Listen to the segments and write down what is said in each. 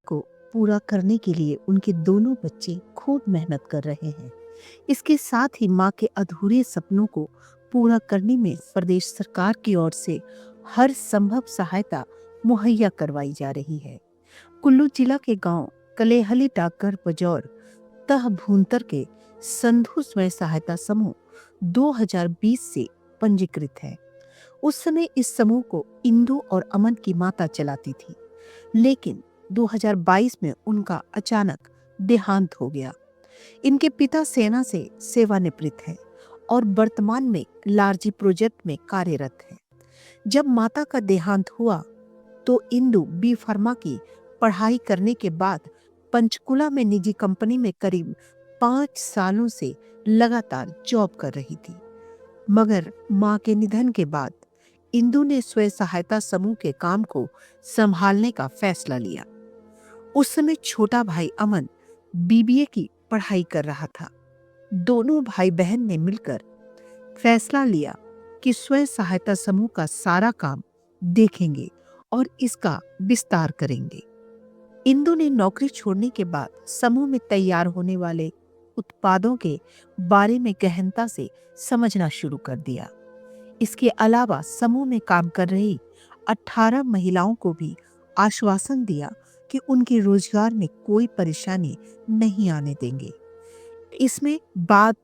को पूरा करने के लिए उनके दोनों बच्चे खूब मेहनत कर रहे हैं। इसके साथ ही मां के अधूरे सपनों को पूरा करने में प्रदेश सरकार की ओर से हर संभव सहायता मुहैया करवाई जा रही है। कुल्लू जिला के गांव कलेहली डाकघर बजौर तह भूंतर के संधु स्वयं सहायता समूह 2020 से पंजीकृत है। उस समय इस समूह को इंदु और अमन की माता चलाती थी, लेकिन 2022 में उनका अचानक देहांत हो गया। इनके पिता सेना से सेवानिवृत्त हैं और वर्तमान में लारजी प्रोजेक्ट में कार्यरत हैं। जब माता का देहांत हुआ तो इंदु बी फार्मा की पढ़ाई करने के बाद पंचकुला में निजी कंपनी में करीब 5 सालों से लगातार जॉब कर रही थी। मगर मां के निधन के बाद इंदु ने स्वयं सहायता समूह के काम को संभालने का फैसला लिया। उस समय छोटा भाई अमन बीबीए की पढ़ाई कर रहा था। दोनों भाई बहन ने मिलकर फैसला लिया कि स्वयं सहायता समूह का सारा काम देखेंगे और इसका विस्तार करेंगे। इंदु ने नौकरी छोड़ने के बाद समूह में तैयार होने वाले उत्पादों के बारे में गहनता से समझना शुरू कर दिया। इसके अलावा समूह में काम कर रही 18 महिलाओं को भी आश्वासन दिया कि उनके रोजगार में कोई परेशानी नहीं आने देंगे। इसमें बात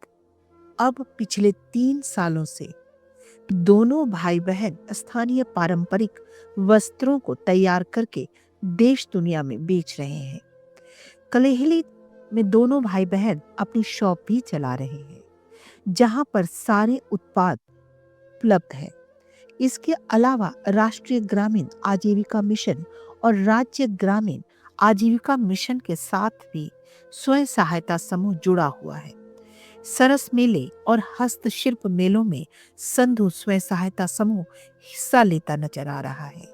अब पिछले 3 सालों से दोनों भाई बहन स्थानीय पारंपरिक वस्त्रों को तैयार करके देश दुनिया में बेच रहे हैं। कलेहली में दोनों भाई बहन अपनी शॉप भी चला रहे हैं, जहां पर सारे उत्पाद उपलब्ध है। इसके अलावा राष्ट्रीय ग्रामीण आजीविका मिशन और राज्य ग्रामीण आजीविका मिशन के साथ भी स्वयं सहायता समूह जुड़ा हुआ है। सरस मेले और हस्तशिल्प मेलों में संधु स्वयं सहायता समूह हिस्सा लेता नजर आ रहा है।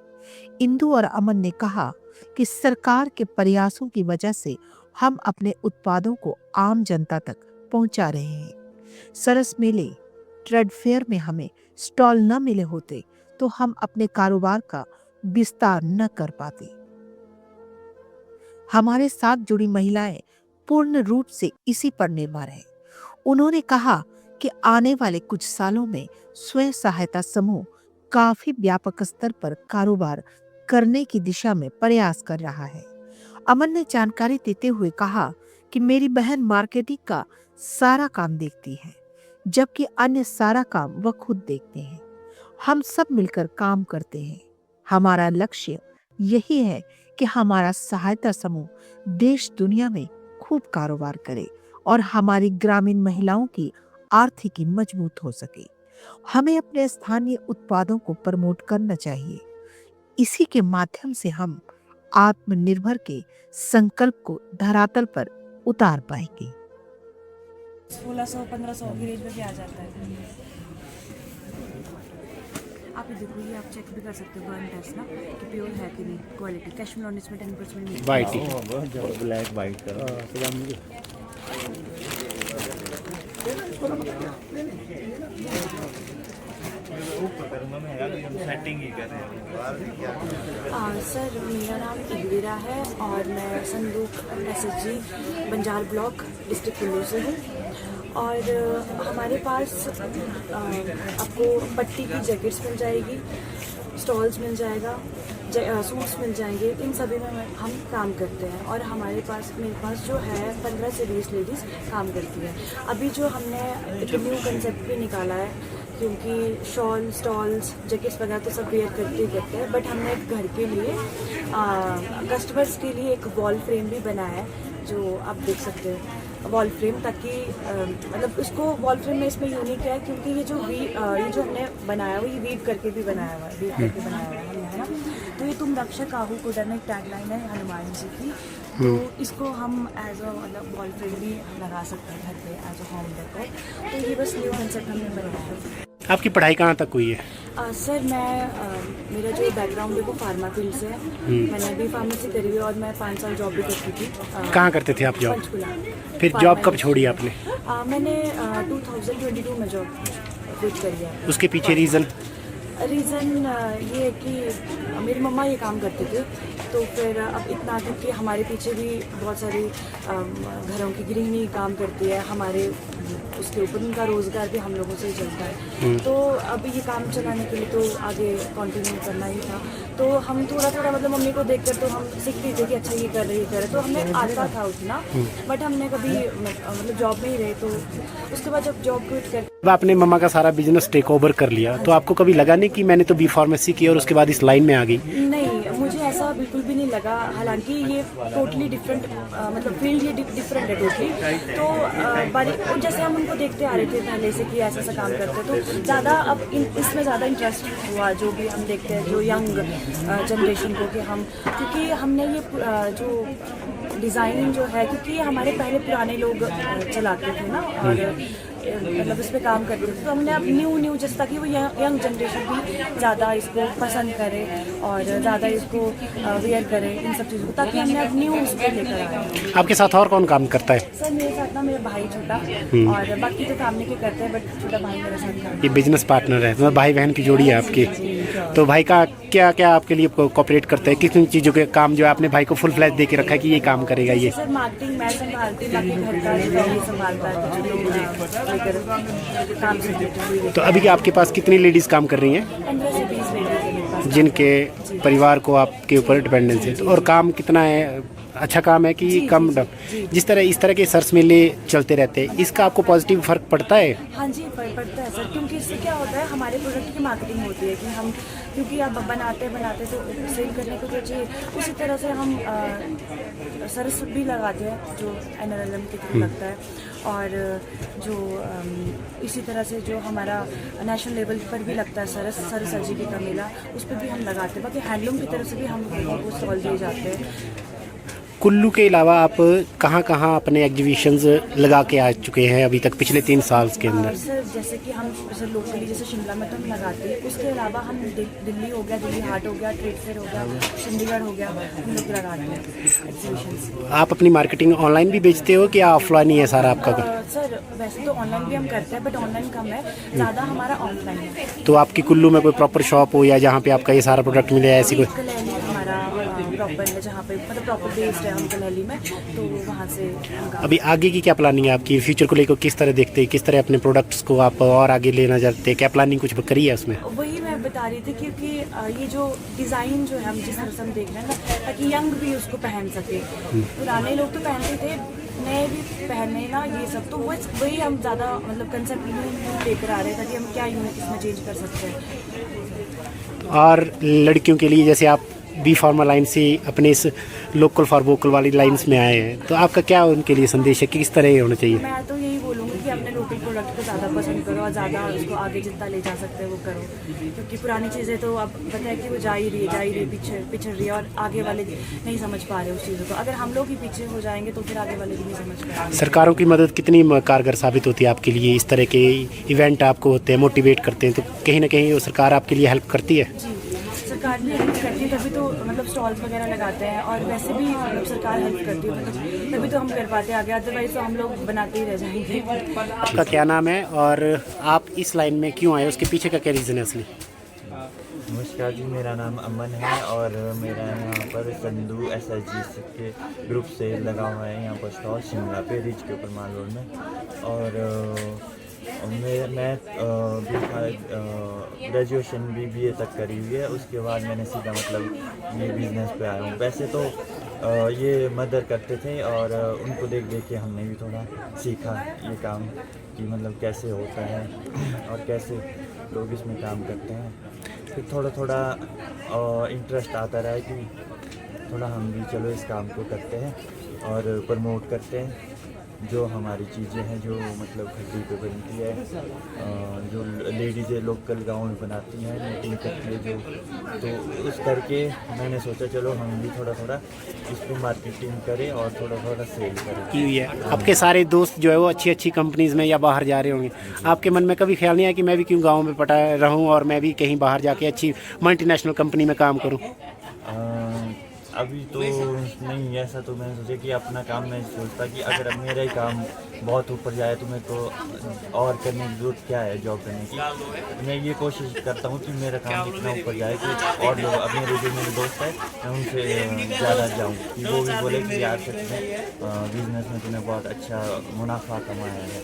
इंदु और अमन ने कहा कि सरकार के प्रयासों की वजह से हम अपने उत्पादों को आम जनता तक पहुंचा रहे हैं। सरस मेले, ट्रेड फेयर में हमें स्टॉल न मिले होते तो हम अपने कारोबार का विस्तार न कर पाते। हमारे साथ जुड़ी महिलाएं पूर्ण रूप से इसी पर निर्भर हैं। उन्होंने कहा कि आने वाले कुछ सालों में स्वयं सहायता समूह काफी व्यापक स्तर पर कारोबार करने की दिशा में प्रयास कर रहा है। अमन ने जानकारी देते हुए कहा कि मेरी बहन मार्केटिंग का सारा काम देखती है, जबकि अन्य सारा काम वह खुद देखते हैं। हम सब मिलकर काम करते हैं। हमारा लक्ष्य यही है कि हमारा सहायता समूह देश दुनिया में खूब कारोबार करे और हमारी ग्रामीण महिलाओं की आर्थिकी मजबूत हो सके। हमें अपने स्थानीय उत्पादों को प्रमोट करना चाहिए। इसी के माध्यम से हम आत्मनिर्भर के संकल्प को धरातल पर उतार पाएंगे। 1600-1500 की रेंज में भी आ जाता है। आप ये देखो, ये आप चेक भी कर सकते हो बर्न टेस्ट ना कि प्योर है कि नहीं, क्वालिटी कैश फ्लो इसमें 10% वाइट ही ब्लैक वाइट का सेटिंग ही कर रहे हैं। सर, मेरा नाम इगवीरा है और मैं संदूक SSG Banjar block district Kullu से हूँ। और हमारे पास आपको पट्टी की जैकेट्स मिल जाएगी, स्टॉल्स मिल जाएगा, सूट्स मिल जाएंगे। इन सभी में हम काम करते हैं और मेरे पास जो है 15 से 20 लेडीज़ काम करती है। अभी जो हमने एक न्यू कंसेप्ट भी निकाला है, क्योंकि शॉल, स्टॉल्स, जैकेट्स वगैरह तो सब वेयर करते हैं, बट हमने एक घर के लिए कस्टमर्स के लिए एक वॉल फ्रेम भी बनाया है, जो आप देख सकते हैं वॉल फ्रेम, ताकि मतलब उसको वॉल फ्रेम में इसमें यूनिक है क्योंकि ये जो हमने बनाया हुआ, ये वीव करके भी बनाया हुआ है, है ना। तो ये तुम रक्षक आहू को डरना एक टैगलाइन है हनुमान जी की। तो इसको हम एज अ मतलब वॉल फ्रेम भी लगा सकते हैं घर पे एज अ होम डेकोर। तो ये बस न्यू कंसेप्ट हमने बनाया है। आपकी पढ़ाई कहाँ तक हुई है? सर, मेरा जो बैकग्राउंड है वो फार्मा फील्ड से है। मैंने अभी फार्मेसी करी हुई और मैं 5 साल जॉब भी करती थी। कहाँ करते थे आप जॉब? पंचकुला। फिर जॉब कब छोड़ी आपने? मैंने 2022 में जॉब क्विट करी है। उसके पीछे रीज़न? रीज़न ये है कि मेरी मम्मा ये काम करते थे, तो फिर अब इतना क्योंकि हमारे पीछे भी बहुत सारी घरों की गृहिणी काम करती है, हमारे उसके ऊपर उनका रोज़गार भी हम लोगों से ही चलता है। तो अब ये काम चलाने के लिए तो आगे कंटिन्यू करना ही था। तो हम थोड़ा थोड़ा मतलब मम्मी को देखकर तो हम सीखते थे कि अच्छा ये कर रहे तो हमें आता था उतना, बट हमने कभी मतलब जॉब में ही रहे। तो उसके बाद जब जॉब क्विट कर अब आपने मम्मा का सारा बिजनेस टेक ओवर कर लिया, तो आपको कभी लगा नहीं कि मैंने तो बी फार्मेसी की और उसके बाद इस लाइन में आ गई? नहीं, मुझे ऐसा बिल्कुल भी नहीं लगा। हालांकि ये टोटली डिफरेंट मतलब फील्ड ये डिफरेंट है टोटली। तो जैसे हम उनको देखते आ रहे थे पहले से कि ऐसा ऐसा काम करते, तो ज़्यादा अब इसमें ज़्यादा इंटरेस्ट हुआ जो भी हम देखते हैं, जो यंग जनरेशन को, कि हम क्योंकि हमने ये जो डिज़ाइन जो है, क्योंकि हमारे पहले पुराने लोग चलाते थे ना, और मतलब इस पे काम करते थे, तो हमने अब न्यू जैसे ताकि वो यंग जनरेशन भी ज़्यादा इसको पसंद करे और ज़्यादा इसको वेयर करे, इन सब चीज़ों को, ताकि हमने अब न्यू उस पर लेकर आए। आपके साथ और कौन काम करता है? सर मेरे साथ ना मेरा भाई छोटा, और बाकी तो फैमिली के करते हैं, बट छोटा भाई मेरे साथ काम। ये बिजनेस पार्टनर है, मतलब भाई बहन की जोड़ी है आपकी। तो भाई का क्या क्या आपके लिए कोऑपरेट करता है? किस किन चीज़ों के काम जो है आपने भाई को फुल फ्लैश दे के रखा है कि ये काम करेगा ये? सर मार्केटिंग मैं संभालती हूँ, बाकी घर का जो है ये संभालता है, कुछ लोग लेकर काम से related हुई। तो अभी आपके पास कितनी लेडीज़ काम कर रही हैं 15 से 20 लेडीज है मेरे पास। जिनके परिवार को आपके ऊपर डिपेंडेंस है? तो और काम कितना है? अच्छा काम है कि कम? जिस तरह इस तरह के सर्च मेले चलते रहते हैं, इसका आपको पॉजिटिव फर्क पड़ता है? हाँ जी, पड़ता है सर, क्योंकि इससे क्या होता है, हमारे प्रोडक्ट की मार्केटिंग होती है कि हम, क्योंकि आप बनाते तो सेल करने को तो चाहिए, उसी तरह से हम सरस भी लगाते हैं जो NRLM के थ्रू लगता है, और जो इसी तरह से जो हमारा नेशनल लेवल पर भी लगता है सरस आजीवी का मेला, उस पर भी हम लगाते हैं। बाकी हैंडलूम की तरफ से भी हम लोगों को स्टॉल दिए जाते हैं। कुल्लू के अलावा आप कहाँ कहाँ अपने एग्जीबिशंस लगा के आ चुके हैं अभी तक पिछले 3 साल के अंदर? सर जैसे कि हम जैसे लोकली जैसे शिमला में तो हम लगाते हैं, उसके अलावा हम दिल्ली हो गया, दिल्ली हाट हो गया, ट्रेड फेयर हो गया, चंडीगढ़ हो गया, हम लोग लगाते हैं एग्जीबिशंस। आप अपनी मार्केटिंग ऑनलाइन भी बेचते हो कि ऑफलाइन ही है सारा आपका? सर वैसे तो ऑनलाइन भी हम करते हैं, बट ऑनलाइन कम है, ज़्यादा हमारा ऑफलाइन है। तो आपकी कुल्लू में कोई प्रॉपर शॉप हो या जहाँ पे आपका ये सारा प्रोडक्ट मिले, ऐसी कोई? कलहली हमारा प्रॉपर है, जहाँ पे मतलब प्रॉपर बेस्ड है हम कलहली में, तो वहाँ से हम अभी आगे की क्या प्लानिंग है आपकी? फ्यूचर को लेकर किस तरह देखते हैं, किस तरह अपने प्रोडक्ट्स को आप और आगे लेना चाहते हैं? क्या प्लानिंग कुछ करी है उसमें? वही मैं बता रही थी, क्योंकि ये जो डिज़ाइन जो है हम जिस तरह से हम देख रहे हैं ना, ताकि यंग भी उसको पहन सके। पुराने लोग तो पहनते थे, नए भी पहने ना ये सब, तो वही हम ज़्यादा मतलब कंसेप्ट लेकर आ रहे हैं, ताकि हम क्या यूनिक इसमें चेंज कर सकते हैं। और लड़कियों के लिए जैसे आप बी फार्मा लाइन से अपने इस लोकल फॉर वोकल वाली लाइंस में आए हैं, तो आपका क्या उनके लिए संदेश है कि किस तरह होना चाहिए? मैं तो यही बोलूँगी कि अपने लोकल प्रोडक्ट को ज़्यादा पसंद करो और ज़्यादा उसको आगे जितना ले जा सकते हैं वो करो, क्योंकि पुरानी चीज़ें तो अब पता है कि वो जा ही रही है, पिछड़ रही है, और आगे वाले नहीं समझ पा रहे उस चीज़ों को। अगर हम लोग ही पीछे हो जाएंगे तो फिर आगे वाले भी नहीं समझ पाएंगे। सरकारों की मदद कितनी कारगर साबित होती है आपके लिए? इस तरह के इवेंट आपको होते हैं, मोटिवेट करते हैं, तो कहीं ना कहीं वो सरकार आपके लिए हेल्प करती है? जी, सरकार भी हेल्प करती है, तभी तो मतलब स्टॉल्स वगैरह लगाते हैं, और वैसे भी मतलब सरकार हेल्प करती है, मतलब तभी तो हम कर पाते हैं आगे, अदरवाइज तो हम लोग बनाते ही रह जाएंगे। आपका क्या नाम है और आप इस लाइन में क्यों आए, उसके पीछे का क्या रीज़न है असली? नमस्कार जी, मेरा नाम अमन है और मेरा यहाँ पर संधू SSG के ग्रुप से लगा हुआ है यहाँ पर स्टॉल शिमला पे रिच के ऊपर माल रोड में। और मैं ग्रेजुएशन भी BA तक करी हुई है, उसके बाद मैंने सीधा मतलब ये बिज़नेस पे आया हूँ। वैसे तो ये मदर करते थे और उनको देख देख के हमने भी थोड़ा सीखा ये काम कि मतलब कैसे होता है और कैसे लोग इसमें काम करते हैं। फिर थोड़ा थोड़ा इंटरेस्ट आता रहा है कि थोड़ा हम भी चलो इस काम को करते हैं और प्रमोट करते हैं जो हमारी चीज़ें हैं, जो मतलब खड्डी पे बनती है, जो लेडीज़ें लोकल गाँव में बनाती हैं, मीटिंग करती है जो, तो उस करके मैंने सोचा चलो हम भी थोड़ा थोड़ा इस पर मार्केटिंग करें और थोड़ा थोड़ा सेल करें। की हुई है आपके सारे दोस्त जो है वो अच्छी अच्छी कंपनीज़ में या बाहर जा रहे होंगे, आपके मन में कभी ख्याल नहीं आया कि मैं भी क्यों गाँव में पटा रहूँ और मैं भी कहीं बाहर जाके अच्छी मल्टीनेशनल कंपनी में काम करूँ? अभी तो नहीं, ऐसा तो मैंने सोचा कि अपना काम मैं सोचता कि अगर अब मेरा ही काम बहुत ऊपर जाए तो मेरे को और करने की जरूरत क्या है जॉब करने की। मैं ये कोशिश करता हूँ कि मेरा काम इतना ऊपर जाए कि और लोग, अब मेरे दोस्त है, मैं उनसे ज़्यादा जाऊँ कि वो भी बोले कि यार सच में बिजनेस में तूने बहुत अच्छा मुनाफा कमाया है।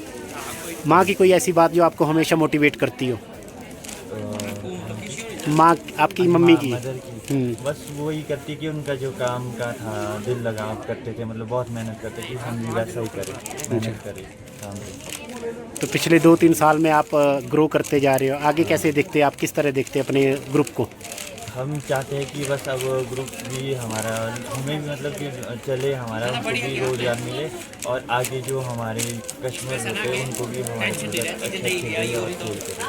माँ की कोई ऐसी बात जो आपको हमेशा मोटिवेट करती हो? माँ आपकी मम्मी की? मदर की बस वही करती कि उनका जो काम का था दिल लगा करते थे, मतलब बहुत मेहनत करते कि हम भी वैसा ही करें, मेहनत करें काम पे। तो पिछले 2-3 साल में आप ग्रो करते जा रहे हो, आगे कैसे देखते हैं आप, किस तरह देखते हैं अपने ग्रुप को? हम चाहते हैं कि बस अब ग्रुप भी हमारा, हमें भी मतलब कि चले हमारा, उनको भी रोजगार मिले और आगे जो हमारे कस्टमर होते हैं उनको भी हमारे अच्छे और खेल करें।